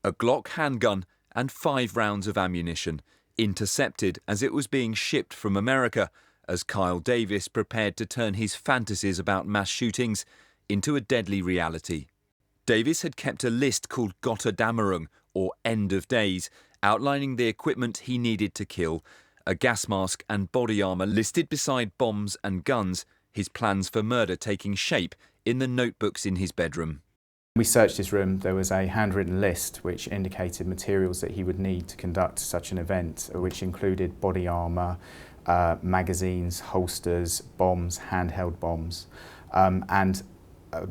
a Glock handgun and 5 rounds of ammunition, intercepted as it was being shipped from America, as Kyle Davis prepared to turn his fantasies about mass shootings into a deadly reality. Davis had kept a list called Gotterdammerung, or End of Days, outlining the equipment he needed to kill, a gas mask and body armour listed beside bombs and guns, his plans for murder taking shape in the notebooks in his bedroom. We searched his room. There was a handwritten list which indicated materials that he would need to conduct such an event, which included body armour, magazines, holsters, bombs, handheld bombs, and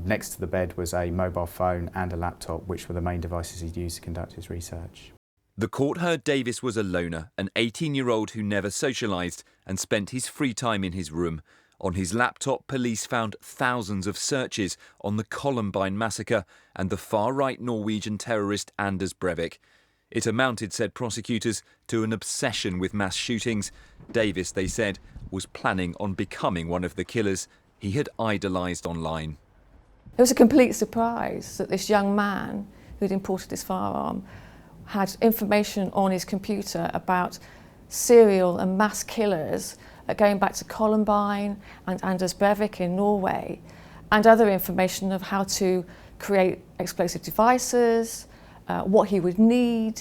next to the bed was a mobile phone and a laptop, which were the main devices he'd used to conduct his research. The court heard Davis was a loner, an 18-year-old who never socialised and spent his free time in his room. On his laptop, police found thousands of searches on the Columbine massacre and the far-right Norwegian terrorist Anders Breivik. It amounted, said prosecutors, to an obsession with mass shootings. Davis, they said, was planning on becoming one of the killers he had idolised online. It was a complete surprise that this young man who'd imported this firearm had information on his computer about serial and mass killers going back to Columbine and Anders Breivik in Norway, and other information of how to create explosive devices, what he would need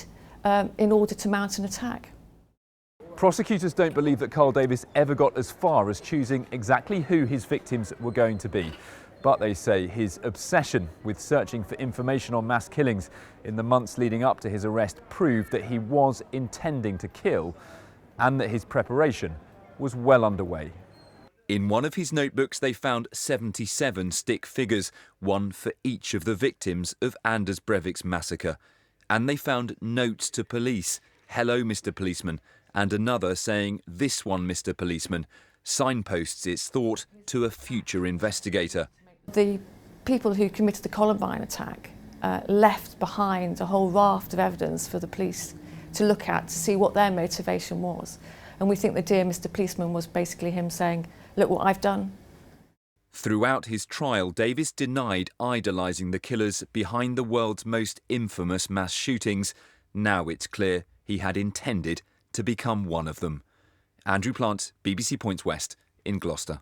in order to mount an attack. Prosecutors don't believe that Carl Davis ever got as far as choosing exactly who his victims were going to be. But they say his obsession with searching for information on mass killings in the months leading up to his arrest proved that he was intending to kill and that his preparation was well underway. In one of his notebooks they found 77 stick figures, one for each of the victims of Anders Breivik's massacre. And they found notes to police, "Hello, Mr. Policeman," and another saying, "This one, Mr. Policeman," signposts, it's thought, to a future investigator. The people who committed the Columbine attack left behind a whole raft of evidence for the police to look at to see what their motivation was. And we think that Dear Mr. Policeman was basically him saying, look what I've done. Throughout his trial, Davis denied idolising the killers behind the world's most infamous mass shootings. Now it's clear he had intended to become one of them. Andrew Plant, BBC Points West in Gloucester.